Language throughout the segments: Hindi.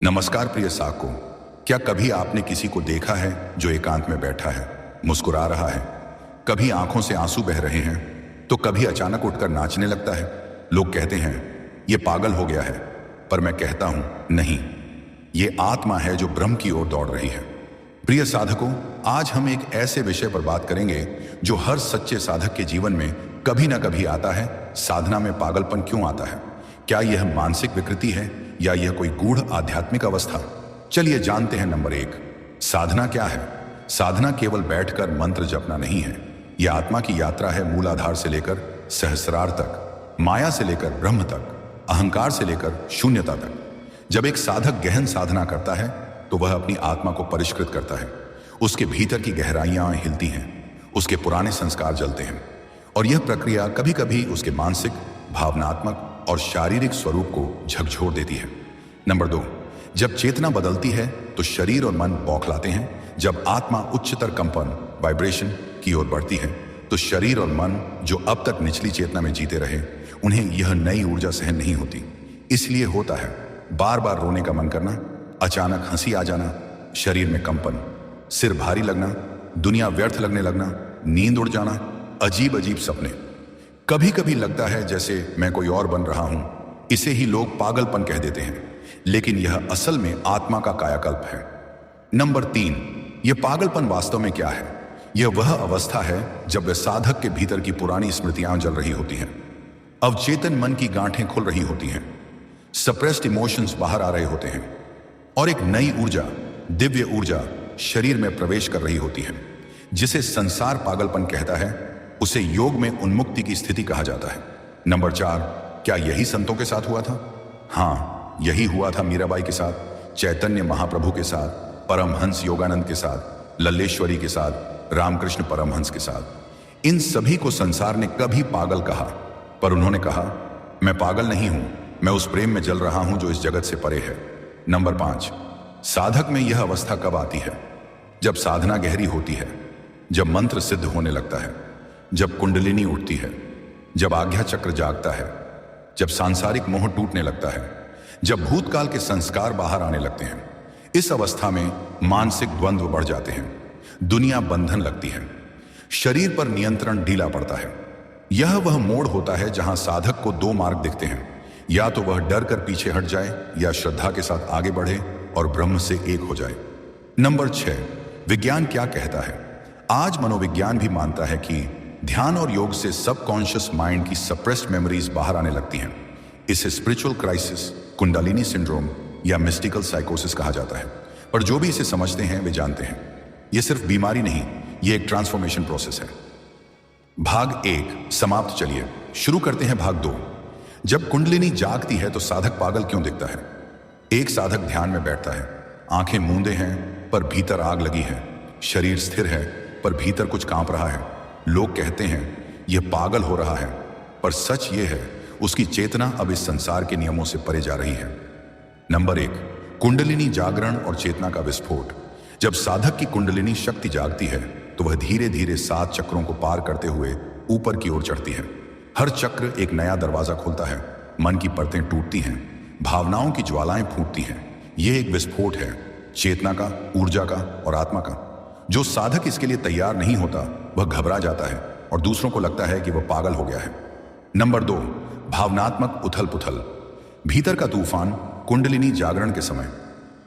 नमस्कार प्रिय साको। क्या कभी आपने किसी को देखा है जो एकांत में बैठा है, मुस्कुरा रहा है, कभी आंखों से आंसू बह रहे हैं तो कभी अचानक उठकर नाचने लगता है। लोग कहते हैं ये पागल हो गया है, पर मैं कहता हूं नहीं, ये आत्मा है जो ब्रह्म की ओर दौड़ रही है। प्रिय साधकों, आज हम एक ऐसे विषय पर बात करेंगे जो हर सच्चे साधक के जीवन में कभी ना कभी आता है। साधना में पागलपन क्यों आता है? क्या यह मानसिक विकृति है या यह कोई गूढ़ आध्यात्मिक अवस्था? चलिए जानते हैं। नंबर 1, साधना क्या है? साधना केवल बैठकर मंत्र जपना नहीं है। यह आत्मा की यात्रा है, मूलाधार से लेकर सहस्रार तक, माया से लेकर ब्रह्म तक, अहंकार से लेकर शून्यता तक। जब एक साधक गहन साधना करता है तो वह अपनी आत्मा को परिष्कृत करता है। उसके भीतर की गहराइयां हिलती हैं, उसके पुराने संस्कार जलते हैं, और यह प्रक्रिया कभी कभी उसके मानसिक, भावनात्मक और शारीरिक स्वरूप को झकझोर देती है। नंबर 2, जब चेतना बदलती है तो शरीर और मन बौखलाते हैं। जब आत्मा उच्चतर कंपन, वाइब्रेशन की ओर बढ़ती है तो शरीर और मन जो अब तक निचली चेतना में जीते रहे, उन्हें यह नई ऊर्जा सहन नहीं होती। इसलिए होता है बार बार रोने का मन करना, अचानक हंसी आ जाना, शरीर में कंपन, सिर भारी लगना, दुनिया व्यर्थ लगने लगना, नींद उड़ जाना, अजीब अजीब सपने। कभी कभी लगता है जैसे मैं कोई और बन रहा हूं। इसे ही लोग पागलपन कह देते हैं, लेकिन यह असल में आत्मा का कायाकल्प है। नंबर 3, यह पागलपन वास्तव में क्या है? यह वह अवस्था है जब वह साधक के भीतर की पुरानी स्मृतियां जल रही होती हैं, अवचेतन मन की गांठें खुल रही होती हैं, सप्रेस्ड इमोशंस बाहर आ रहे होते हैं, और एक नई ऊर्जा, दिव्य ऊर्जा शरीर में प्रवेश कर रही होती है, जिसे संसार पागलपन कहता है। उसे योग में उन्मुक्ति की स्थिति कहा जाता है। नंबर 4, क्या यही संतों के साथ हुआ था? हाँ, यही हुआ था मीराबाई के साथ, चैतन्य महाप्रभु के साथ, परमहंस योगानंद के साथ, लल्लेश्वरी के साथ, रामकृष्ण परमहंस के साथ। इन सभी को संसार ने कभी पागल कहा, पर उन्होंने कहा मैं पागल नहीं हूं, मैं उस प्रेम में जल रहा हूं जो इस जगत से परे है। नंबर 5, साधक में यह अवस्था कब आती है? जब साधना गहरी होती है, जब मंत्र सिद्ध होने लगता है, जब कुंडलिनी उठती है, जब आज्ञा चक्र जागता है, जब सांसारिक मोह टूटने लगता है, जब भूतकाल के संस्कार बाहर आने लगते हैं। इस अवस्था में मानसिक द्वंद्व बढ़ जाते हैं, दुनिया बंधन लगती है, शरीर पर नियंत्रण ढीला पड़ता है। यह वह मोड़ होता है जहां साधक को 2 मार्ग दिखते हैं, या तो वह डर कर पीछे हट जाए या श्रद्धा के साथ आगे बढ़े और ब्रह्म से एक हो जाए। नंबर 6, विज्ञान क्या कहता है? आज मनोविज्ञान भी मानता है कि ध्यान और योग से सबकॉन्शियस माइंड की सप्रेस्ड मेमोरीज बाहर आने लगती हैं। इसे स्पिरिचुअल क्राइसिस, कुंडलिनी सिंड्रोम या मिस्टिकल साइकोसिस कहा जाता है। पर जो भी इसे समझते हैं वे जानते हैं यह सिर्फ बीमारी नहीं, यह एक ट्रांसफॉर्मेशन प्रोसेस है। भाग 1 समाप्त। चलिए शुरू करते हैं भाग 2। जब कुंडलिनी जागती है तो साधक पागल क्यों दिखता है? एक साधक ध्यान में बैठता है, आंखें मूंदे हैं पर भीतर आग लगी है, शरीर स्थिर है पर भीतर कुछ कांप रहा है। लोग कहते हैं यह पागल हो रहा है, पर सच यह है उसकी चेतना अब इस संसार के नियमों से परे जा रही है। नंबर 1, कुंडलिनी जागरण और चेतना का विस्फोट। जब साधक की कुंडलिनी शक्ति जागती है तो वह धीरे धीरे 7 चक्रों को पार करते हुए ऊपर की ओर चढ़ती है। हर चक्र एक नया दरवाजा खोलता है, मन की परतें टूटती हैं, भावनाओं की ज्वालाएं फूटती हैं। यह एक विस्फोट है, चेतना का, ऊर्जा का और आत्मा का। जो साधक इसके लिए तैयार नहीं होता वह घबरा जाता है और दूसरों को लगता है कि वह पागल हो गया है। नंबर 2, भावनात्मक उथल पुथल। भीतर का तूफान कुंडलिनी जागरण के समय।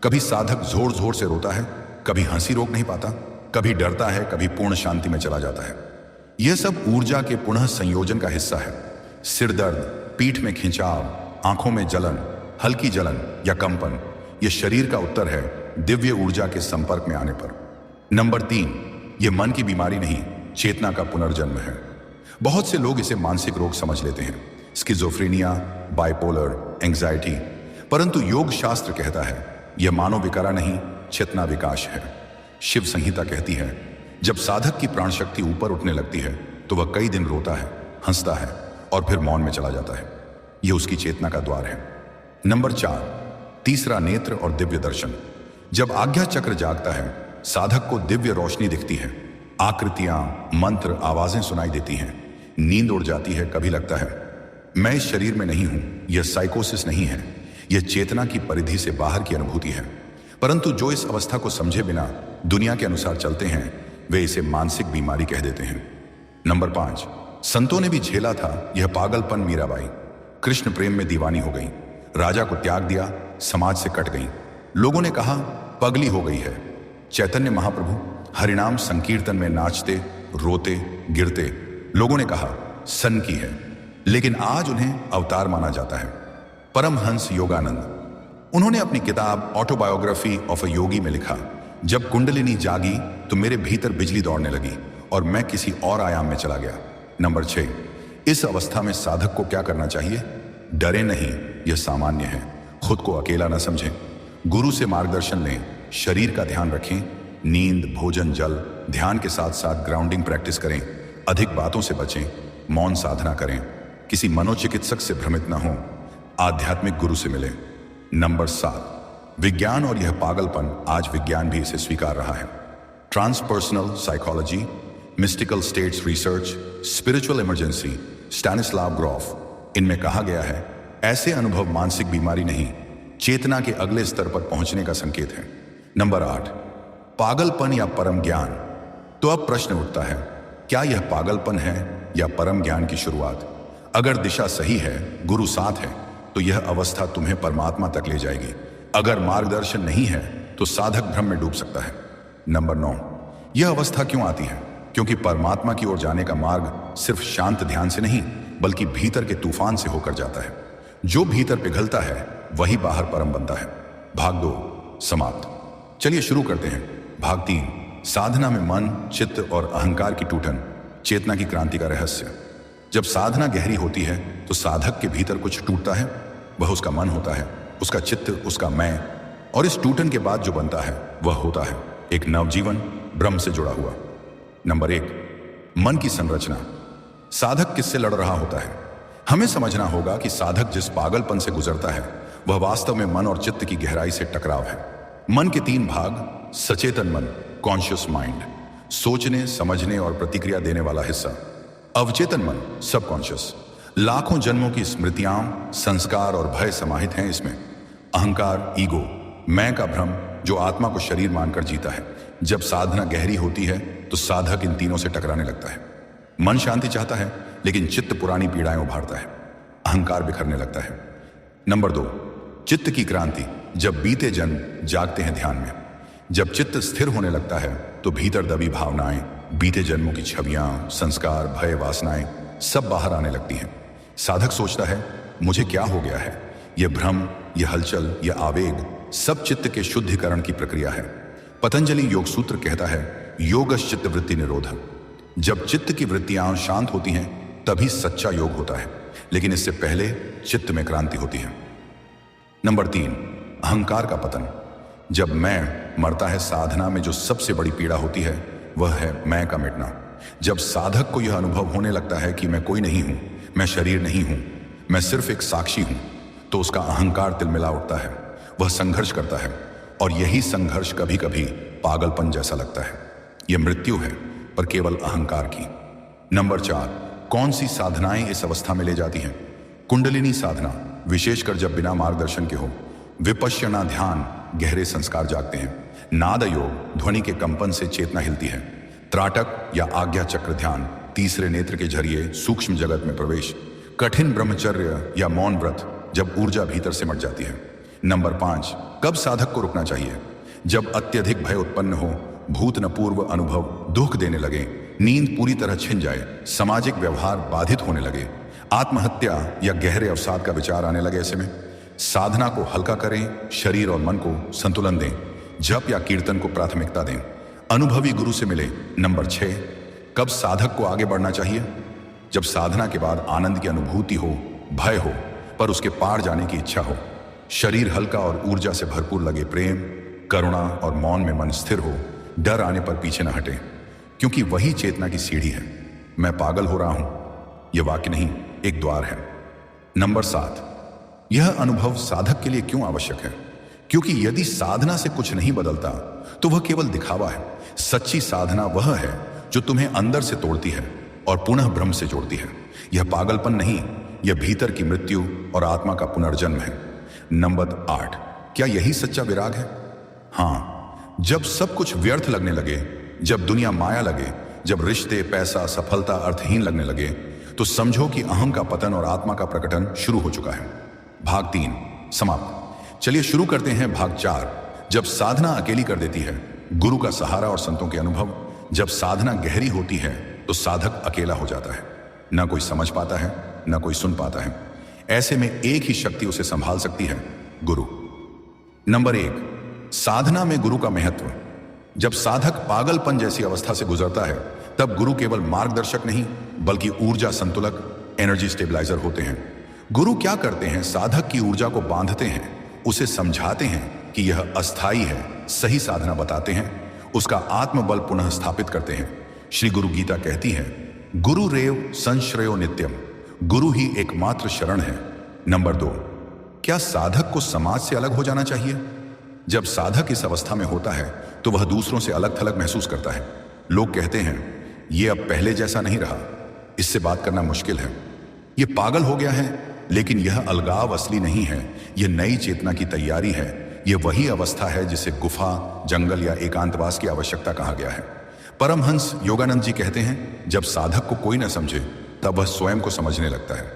कभी साधक जोर जोर से रोता है, कभी हंसी रोक नहीं पाता, कभी डरता है, कभी पूर्ण शांति में चला जाता है। यह सब ऊर्जा के पुनः संयोजन का हिस्सा है। सिर दर्द, पीठ में खिंचाव, आंखों में जलन, हल्की जलन या कंपन, यह शरीर का उत्तर है दिव्य ऊर्जा के संपर्क में आने पर। नंबर 3, यह मन की बीमारी नहीं, चेतना का पुनर्जन्म है। बहुत से लोग इसे मानसिक रोग समझ लेते हैं, स्किज़ोफ्रेनिया, बाइपोलर, एंग्जाइटी, परंतु योग शास्त्र कहता है यह मानव विकारा नहीं, चेतना विकास है। शिव संहिता कहती है जब साधक की प्राण शक्ति ऊपर उठने लगती है तो वह कई दिन रोता है, हंसता है और फिर मौन में चला जाता है। यह उसकी चेतना का द्वार है। नंबर 4, तीसरा नेत्र और दिव्य दर्शन। जब आज्ञा चक्र जागता है साधक को दिव्य रोशनी दिखती है, आकृतियां, मंत्र, आवाजें सुनाई देती हैं, नींद उड़ जाती है। कभी लगता है मैं इस शरीर में नहीं हूं। यह साइकोसिस नहीं है, यह चेतना की परिधि से बाहर की अनुभूति है। परंतु जो इस अवस्था को समझे बिना दुनिया के अनुसार चलते हैं वे इसे मानसिक बीमारी कह देते हैं। नंबर 5, संतों ने भी झेला था यह पागलपन। मीराबाई कृष्ण प्रेम में दीवानी हो गई, राजा को त्याग दिया, समाज से कट गई। लोगों ने कहा पगली हो गई है। चैतन्य महाप्रभु हरिनाम संकीर्तन में नाचते, रोते, गिरते। लोगों ने कहा सन की है, लेकिन आज उन्हें अवतार माना जाता है। परमहंस योगानंद, उन्होंने अपनी किताब ऑटोबायोग्राफी ऑफ अ योगी में लिखा, जब कुंडलिनी जागी तो मेरे भीतर बिजली दौड़ने लगी और मैं किसी और आयाम में चला गया। नंबर 6, इस अवस्था में साधक को क्या करना चाहिए? डरे नहीं, यह सामान्य है। खुद को अकेला न समझें, गुरु से मार्गदर्शन लें, शरीर का ध्यान रखें, नींद, भोजन, जल, ध्यान के साथ साथ ग्राउंडिंग प्रैक्टिस करें, अधिक बातों से बचें, मौन साधना करें, किसी मनोचिकित्सक से भ्रमित न हों, आध्यात्मिक गुरु से मिलें। नंबर 7, विज्ञान और यह पागलपन, आज विज्ञान भी इसे स्वीकार रहा है। Transpersonal psychology, mystical states research, spiritual emergency, Stanislav Grof, इनमें कहा गया है ऐसे अनुभव मानसिक बीमारी नहीं, चेतना के अगले स्तर पर पहुंचने का संकेत है। नंबर 8, पागलपन या परम ज्ञान। तो अब प्रश्न उठता है, क्या यह पागलपन है या परम ज्ञान की शुरुआत? अगर दिशा सही है, गुरु साथ है, तो यह अवस्था तुम्हें परमात्मा तक ले जाएगी। अगर मार्गदर्शन नहीं है तो साधक भ्रम में डूब सकता है। नंबर 9, यह अवस्था क्यों आती है? क्योंकि परमात्मा की ओर जाने का मार्ग सिर्फ शांत ध्यान से नहीं बल्कि भीतर के तूफान से होकर जाता है। जो भीतर पिघलता है वही बाहर परम बनता है। भाग 2 समाप्त। चलिए शुरू करते हैं। भाग 3, साधना में मन, चित्त और अहंकार की टूटन, चेतना की क्रांति का रहस्य। जब साधना गहरी होती है तो साधक के भीतर कुछ टूटता है। वह उसका मन होता है, उसका चित्त, उसका मैं, और इस टूटन के बाद जो बनता है वह होता है एक नवजीवन, ब्रह्म से जुड़ा हुआ। नंबर 1, मन की संरचना। साधक किससे लड़ रहा होता है? हमें समझना होगा कि साधक जिस पागलपन से गुजरता है वह वास्तव में मन और चित्त की गहराई से टकराव है। मन के 3 भाग, सचेतन मन, कॉन्शियस माइंड, सोचने, समझने और प्रतिक्रिया देने वाला हिस्सा। अवचेतन मन, सबकॉन्शियस, लाखों जन्मों की स्मृतियां, संस्कार और भय समाहित हैं इसमें। अहंकार, ईगो, मैं का भ्रम, जो आत्मा को शरीर मानकर जीता है। जब साधना गहरी होती है तो साधक इन तीनों से टकराने लगता है। मन शांति चाहता है लेकिन चित्त पुरानी पीड़ाएं उभारता है। अहंकार बिखरने लगता है। नंबर 2, चित्त की क्रांति। जब बीते जन्म जागते हैं ध्यान में, जब चित्त स्थिर होने लगता है तो भीतर दबी भावनाएं, बीते जन्मों की छवियां, संस्कार, भय, वासनाएं सब बाहर आने लगती हैं। साधक सोचता है मुझे क्या हो गया है? यह भ्रम, यह हलचल, यह आवेग सब चित्त के शुद्धिकरण की प्रक्रिया है। पतंजलि योग सूत्र कहता है योगश्च चित्त वृत्ति निरोध। जब चित्त की वृत्तियां शांत होती हैं तभी सच्चा योग होता है, लेकिन इससे पहले चित्त में क्रांति होती है। नंबर 3, अहंकार का पतन। जब मैं मरता है, साधना में जो सबसे बड़ी पीड़ा होती है वह है मैं का मिटना। जब साधक को यह अनुभव होने लगता है कि मैं कोई नहीं हूं, मैं शरीर नहीं हूं, मैं सिर्फ एक साक्षी हूं, तो उसका अहंकार तिलमिला उठता है। वह संघर्ष करता है और यही संघर्ष कभी कभी पागलपन जैसा लगता है। यह मृत्यु है, पर केवल अहंकार की। नंबर 4, कौन सी साधनाएं इस अवस्था में ले जाती हैं? कुंडलिनी साधना, विशेषकर जब बिना मार्गदर्शन के हो। विपश्यना ध्यान, गहरे संस्कार जागते हैं। नाद योग, ध्वनि के कंपन से चेतना हिलती है। त्राटक या आज्ञा चक्र ध्यान, तीसरे नेत्र के जरिए सूक्ष्म जगत में प्रवेश। कठिन ब्रह्मचर्य या मौन व्रत, जब ऊर्जा भीतर से मट जाती है। नंबर 5, कब साधक को रुकना चाहिए? जब अत्यधिक भय उत्पन्न हो, भूत न पूर्व अनुभव दुख देने लगे, नींद पूरी तरह छिन जाए, सामाजिक व्यवहार बाधित होने लगे, आत्महत्या या गहरे अवसाद का विचार आने लगे। ऐसे में साधना को हल्का करें, शरीर और मन को संतुलन दें, जप या कीर्तन को प्राथमिकता दें, अनुभवी गुरु से मिले। नंबर 6, कब साधक को आगे बढ़ना चाहिए? जब साधना के बाद आनंद की अनुभूति हो, भय हो, पर उसके पार जाने की इच्छा हो, शरीर हल्का और ऊर्जा से भरपूर लगे, प्रेम, करुणा और मौन में मन स्थिर हो, डर आने पर पीछे न हटे, क्योंकि वही चेतना की सीढ़ी है। मैं पागल हो रहा हूं, यह वाक्य नहीं, एक द्वार है। नंबर 7, यह अनुभव साधक के लिए क्यों आवश्यक है? क्योंकि यदि साधना से कुछ नहीं बदलता तो वह केवल दिखावा है। सच्ची साधना वह है जो तुम्हें अंदर से तोड़ती है और पुनः ब्रह्म से जोड़ती है। यह पागलपन नहीं, यह भीतर की मृत्यु और आत्मा का पुनर्जन्म है। नंबर 8, क्या यही सच्चा विराग है? हाँ, जब सब कुछ व्यर्थ लगने लगे, जब दुनिया माया लगे, जब रिश्ते, पैसा, सफलता अर्थहीन लगने लगे, तो समझो कि अहम का पतन और आत्मा का प्रकटन शुरू हो चुका है। भाग 3 समाप्त। चलिए शुरू करते हैं भाग 4। जब साधना अकेली कर देती है, गुरु का सहारा और संतों के अनुभव। जब साधना गहरी होती है तो साधक अकेला हो जाता है, ना कोई समझ पाता है, ना कोई सुन पाता है। ऐसे में एक ही शक्ति उसे संभाल सकती है, गुरु। नंबर 1, साधना में गुरु का महत्व। जब साधक पागलपन जैसी अवस्था से गुजरता है, तब गुरु केवल मार्गदर्शक नहीं बल्कि ऊर्जा संतुलक, एनर्जी स्टेबलाइजर होते हैं। गुरु क्या करते हैं? साधक की ऊर्जा को बांधते हैं, उसे समझाते हैं कि यह अस्थाई है, सही साधना बताते हैं, उसका आत्मबल पुनः स्थापित करते हैं। श्री गुरु गीता कहती है, गुरु रेव संश्रयो नित्यम, गुरु ही एकमात्र शरण है। नंबर 2, क्या साधक को समाज से अलग हो जाना चाहिए? जब साधक इस अवस्था में होता है तो वह दूसरों से अलग थलग महसूस करता है। लोग कहते हैं, यह अब पहले जैसा नहीं रहा, इससे बात करना मुश्किल है, यह पागल हो गया है। लेकिन यह अलगाव असली नहीं है, यह नई चेतना की तैयारी है। यह वही अवस्था है जिसे गुफा, जंगल या एकांतवास की आवश्यकता कहा गया है। परमहंस योगानंद जी कहते हैं, जब साधक को कोई न समझे तब वह स्वयं को समझने लगता है।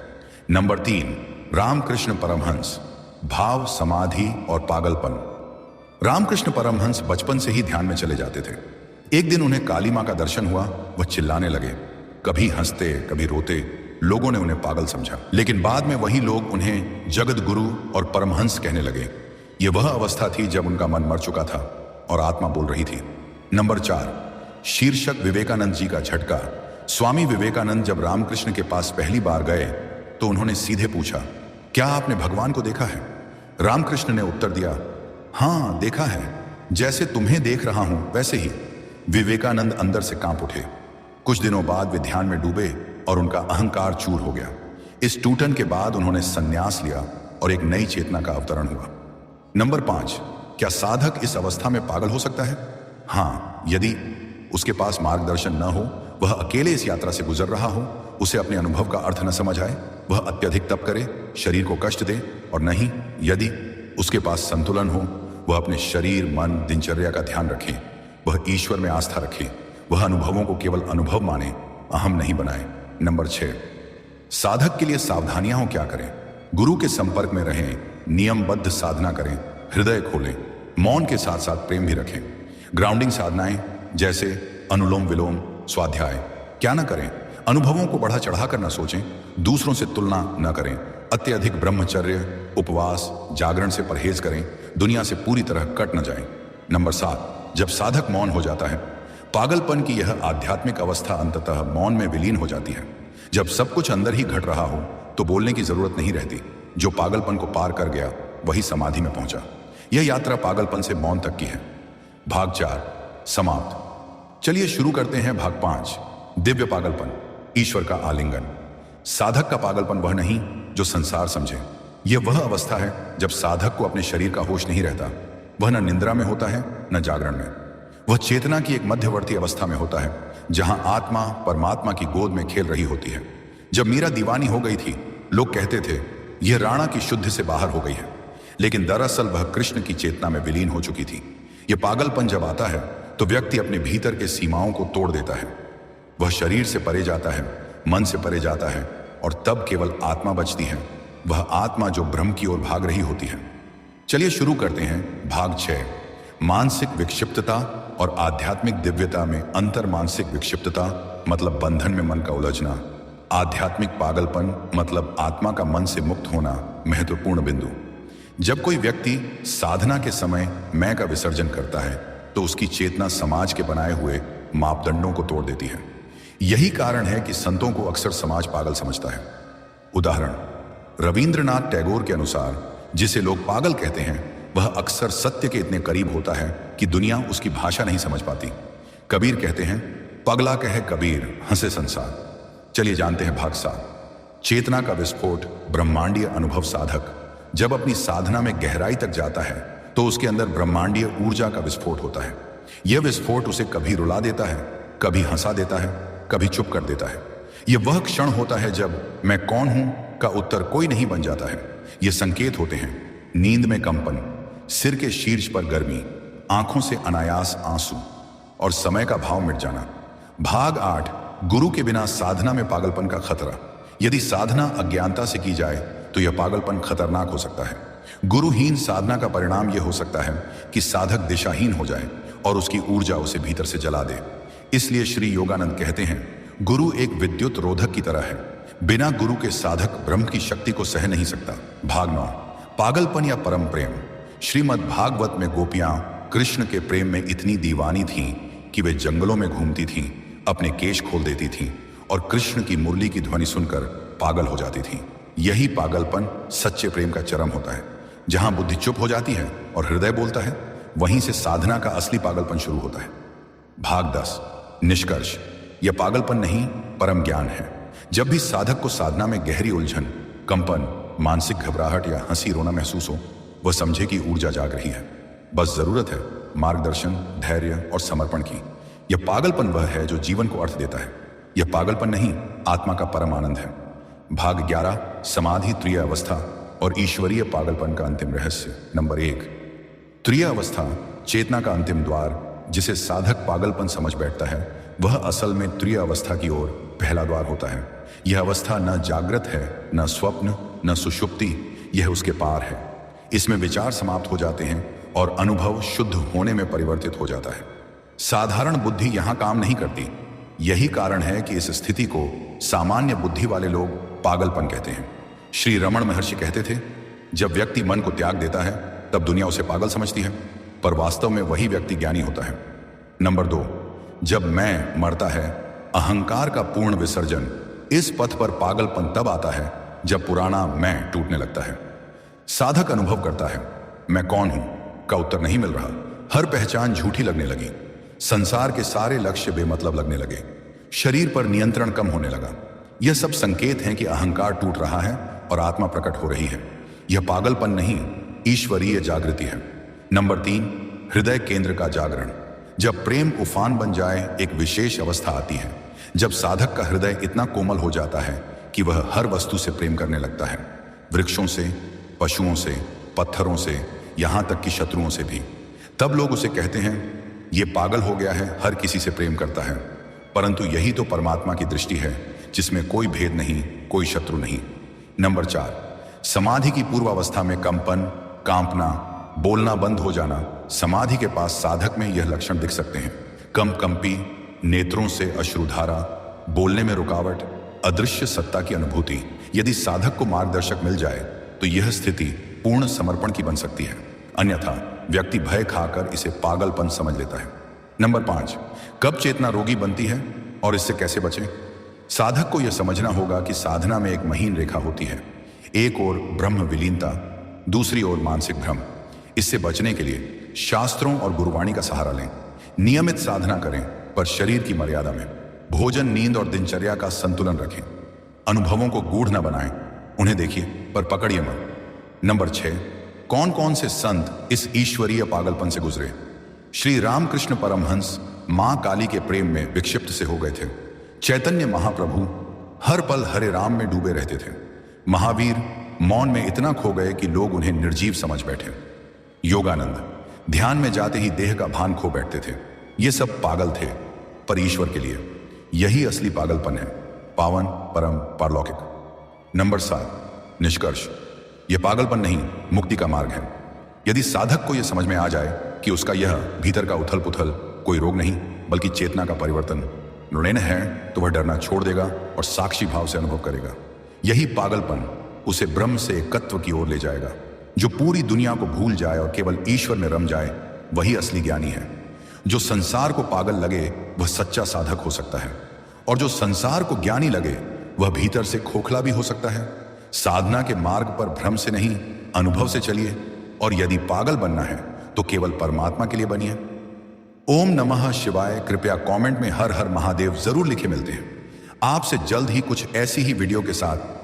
नंबर 3, रामकृष्ण परमहंस, भाव, समाधि और पागलपन। रामकृष्ण परमहंस बचपन से ही ध्यान में चले जाते थे। एक दिन उन्हें काली मां का दर्शन हुआ, वह चिल्लाने लगे, कभी हंसते कभी रोते। लोगों ने उन्हें पागल समझा, लेकिन बाद में वही लोग उन्हें जगत गुरु और परमहंस कहने लगे। यह वह अवस्था थी जब उनका मन मर चुका था और आत्मा बोल रही थी। नंबर 4, शीर्षक विवेकानंद जी का झटका। स्वामी विवेकानंद जब रामकृष्ण के पास पहली बार गए तो उन्होंने सीधे पूछा, क्या आपने भगवान को देखा है? रामकृष्ण ने उत्तर दिया, हाँ देखा है, जैसे तुम्हें देख रहा हूं वैसे ही। विवेकानंद अंदर से कांप उठे। कुछ दिनों बाद वे ध्यान में डूबे और उनका अहंकार चूर हो गया। इस टूटन के बाद उन्होंने संन्यास लिया और एक नई चेतना का अवतरण हुआ। नंबर 5, क्या साधक इस अवस्था में पागल हो सकता है? हाँ, यदि उसके पास मार्गदर्शन न हो, वह अकेले इस यात्रा से गुजर रहा हो, उसे अपने अनुभव का अर्थ न समझ आए, वह अत्यधिक तप करे, शरीर को कष्ट दे, और नहीं, यदि उसके पास संतुलन हो, वह अपने शरीर, मन, दिनचर्या का ध्यान रखे, वह ईश्वर में आस्था रखे, वह अनुभवों को केवल अनुभव माने, अहम नहीं बनाए। नंबर 6, साधक के लिए सावधानियां हो, क्या करें? गुरु के संपर्क में रहें, नियमबद्ध साधना करें, हृदय खोलें, मौन के साथ साथ प्रेम भी रखें। ग्राउंडिंग साधनाएं जैसे अनुलोम विलोम, स्वाध्याय क्या ना करें। अनुभवों को बढ़ा चढ़ा कर न सोचें, दूसरों से तुलना न करें। अत्यधिक ब्रह्मचर्य, उपवास, जागरण से परहेज करें, दुनिया से पूरी तरह कट न जाएं। नंबर 7, जब साधक मौन हो जाता है, पागलपन की यह आध्यात्मिक अवस्था अंततः मौन में विलीन हो जाती है। जब सब कुछ अंदर ही घट रहा हो तो बोलने की जरूरत नहीं रहती। जो पागलपन को पार कर गया वही समाधि में पहुंचा। यह यात्रा पागलपन से मौन तक की है। भाग 4 समाप्त। चलिए शुरू करते हैं भाग 5, दिव्य पागलपन, ईश्वर का आलिंगन। साधक का पागलपन वह नहीं जो संसार समझे। यह वह अवस्था है जब साधक को अपने शरीर का होश नहीं रहता। वह न निंद्रा में होता है न जागरण में। वह चेतना की एक मध्यवर्ती अवस्था में होता है, जहां आत्मा परमात्मा की गोद में खेल रही होती है। जब मीरा दीवानी हो गई थी, लोग कहते थे यह राणा की शुद्ध से बाहर हो गई है, लेकिन दरअसल वह कृष्ण की चेतना में विलीन हो चुकी थी। यह पागलपन जब आता है तो व्यक्ति अपने भीतर के सीमाओं को तोड़ देता है। वह शरीर से परे जाता है, मन से परे जाता है, और तब केवल आत्मा बचती है, वह आत्मा जो ब्रह्म की ओर भाग रही होती है। चलिए शुरू करते हैं भाग 6, मानसिक विक्षिप्तता और आध्यात्मिक दिव्यता में अंतर। मानसिक विक्षिप्तता मतलब बंधन में मन का उलझना, आध्यात्मिक पागलपन मतलब आत्मा का मन से मुक्त होना। महत्वपूर्ण बिंदु, जब कोई व्यक्ति साधना के समय मैं का विसर्जन करता है तो उसकी चेतना समाज के बनाए हुए मापदंडों को तोड़ देती है। यही कारण है कि संतों को अक्सर समाज पागल समझता है। उदाहरण, रविंद्रनाथ टैगोर के अनुसार जिसे लोग पागल कहते हैं वह अक्सर सत्य के इतने करीब होता है कि दुनिया उसकी भाषा नहीं समझ पाती। कबीर कहते हैं, पगला कहे कबीर हंसे संसार। चलिए जानते हैं भाग 7, चेतना का विस्फोट, ब्रह्मांडीय अनुभव। साधक जब अपनी साधना में गहराई तक जाता है तो उसके अंदर ब्रह्मांडीय ऊर्जा का विस्फोट होता है। यह विस्फोट उसे कभी रुला देता है, कभी हंसा देता है, कभी चुप कर देता है। यह वह क्षण होता है जब मैं कौन हूं का उत्तर कोई नहीं बन जाता है। ये संकेत होते हैं नींद में कंपन, सिर के शीर्ष पर गर्मी, आंखों से अनायास आंसू और समय का भाव मिट जाना। भाग 8, गुरु के बिना साधना में पागलपन का खतरा। यदि साधना अज्ञानता से की जाए तो यह पागलपन खतरनाक हो सकता है। गुरुहीन साधना का परिणाम यह हो सकता है कि साधक दिशाहीन हो जाए और उसकी ऊर्जा उसे भीतर से जला दे। इसलिए श्री योगानंद कहते हैं, गुरु एक विद्युत रोधक की तरह है। बिना गुरु के साधक ब्रह्म की शक्ति को सह नहीं सकता। भाग 9, पागलपन या परम प्रेम। श्रीमद् भागवत में गोपियां कृष्ण के प्रेम में इतनी दीवानी थीं कि वे जंगलों में घूमती थीं, अपने केश खोल देती थीं और कृष्ण की मुरली की ध्वनि सुनकर पागल हो जाती थीं। यही पागलपन सच्चे प्रेम का चरम होता है। जहां बुद्धि चुप हो जाती है और हृदय बोलता है, वहीं से साधना का असली पागलपन शुरू होता है। भाग 10, निष्कर्ष। यह पागलपन नहीं, परम ज्ञान है। जब भी साधक को साधना में गहरी उलझन, कंपन, मानसिक घबराहट या हंसी रोना महसूस हो, वह समझे कि ऊर्जा जाग रही है। बस जरूरत है मार्गदर्शन, धैर्य और समर्पण की। यह पागलपन वह है जो जीवन को अर्थ देता है। यह पागलपन नहीं, आत्मा का परम आनंद है। भाग 11, समाधि, तृतीय अवस्था और ईश्वरीय पागलपन का अंतिम रहस्य। नंबर 1, तृतीय अवस्था, चेतना का अंतिम द्वार। जिसे साधक पागलपन समझ बैठता है, वह असल में तृतीय अवस्था की ओर पहला द्वार होता है। यह अवस्था न जागृत है, न स्वप्न, न सुषुप्ति, यह उसके पार है। इसमें विचार समाप्त हो जाते हैं और अनुभव शुद्ध होने में परिवर्तित हो जाता है। साधारण बुद्धि यहां काम नहीं करती। यही कारण है कि इस स्थिति को सामान्य बुद्धि वाले लोग पागलपन कहते हैं। श्री रमण महर्षि कहते थे, जब व्यक्ति मन को त्याग देता है तब दुनिया उसे पागल समझती है, पर वास्तव में वही व्यक्ति ज्ञानी होता है। नंबर 2, जब मैं मरता है, अहंकार का पूर्ण विसर्जन। इस पथ पर पागलपन तब आता है जब पुराना मैं टूटने लगता है। साधक अनुभव करता है, मैं कौन हूं का उत्तर नहीं मिल रहा। हर पहचान झूठी लगने लगी। संसार के सारे लक्ष्य बेमतलब लगने लगे। शरीर पर नियंत्रण कम होने लगा। यह सब संकेत हैं कि अहंकार टूट रहा है और आत्मा प्रकट हो रही है। यह पागलपन नहीं, ईश्वरीय जागृति है। नंबर 3, हृदय केंद्र का जागरण। जब प्रेम उफान बन जाए, एक विशेष अवस्था आती है जब साधक का हृदय इतना कोमल हो जाता है कि वह हर वस्तु से प्रेम करने लगता है। वृक्षों से, पशुओं से, पत्थरों से, यहां तक कि शत्रुओं से भी। तब लोग उसे कहते हैं, यह पागल हो गया है, हर किसी से प्रेम करता है। परंतु यही तो परमात्मा की दृष्टि है, जिसमें कोई भेद नहीं, कोई शत्रु नहीं। नंबर 4, समाधि की पूर्वावस्था में कंपन, कांपना, बोलना बंद हो जाना। समाधि के पास साधक में यह लक्षण दिख सकते हैं। कंपी, नेत्रों से अश्रुधारा, बोलने में रुकावट, अदृश्य सत्ता की अनुभूति। यदि साधक को मार्गदर्शक मिल जाए तो यह स्थिति पूर्ण समर्पण की बन सकती है, अन्यथा व्यक्ति भय खाकर इसे पागलपन समझ लेता है। नंबर 5, कब चेतना रोगी बनती है और इससे कैसे बचें? साधक को यह समझना होगा कि साधना में एक महीन रेखा होती है। एक ओर ब्रह्म विलीनता, दूसरी ओर मानसिक भ्रम। इससे बचने के लिए शास्त्रों और गुरुवाणी का सहारा लें। नियमित साधना करें, पर शरीर की मर्यादा में। भोजन, नींद और दिनचर्या का संतुलन रखें। अनुभवों को गूढ़ न बनाएं, उन्हें देखिए पर पकड़िए मत। नंबर 6, कौन कौन से संत इस ईश्वरीय पागलपन से गुजरे? श्री रामकृष्ण परमहंस मां काली के प्रेम में विक्षिप्त से हो गए थे। चैतन्य महाप्रभु हर पल हरे राम में डूबे रहते थे। महावीर मौन में इतना खो गए कि लोग उन्हें निर्जीव समझ बैठे। योगानंद ध्यान में जाते ही देह का भान खो बैठते थे। ये सब पागल थे, पर ईश्वर के लिए। यही असली पागलपन है, पावन, परम, पारलौकिक। नंबर 7, निष्कर्ष। यह पागलपन नहीं, मुक्ति का मार्ग है। यदि साधक को यह समझ में आ जाए कि उसका यह भीतर का उथल पुथल कोई रोग नहीं, बल्कि चेतना का परिवर्तन ऋण है, तो वह डरना छोड़ देगा और साक्षी भाव से अनुभव करेगा। यही पागलपन उसे ब्रह्म से एकत्व की ओर ले जाएगा। जो पूरी दुनिया को भूल जाए और केवल ईश्वर में रम जाए, वही असली ज्ञानी है। जो संसार को पागल लगे, वह सच्चा साधक हो सकता है, और जो संसार को ज्ञानी लगे, वह भीतर से खोखला भी हो सकता है। साधना के मार्ग पर भ्रम से नहीं, अनुभव से चलिए, और यदि पागल बनना है तो केवल परमात्मा के लिए बनिए। ओम नमः शिवाय। कृपया कमेंट में हर हर महादेव जरूर लिखे। मिलते हैं आपसे जल्द ही कुछ ऐसी ही वीडियो के साथ।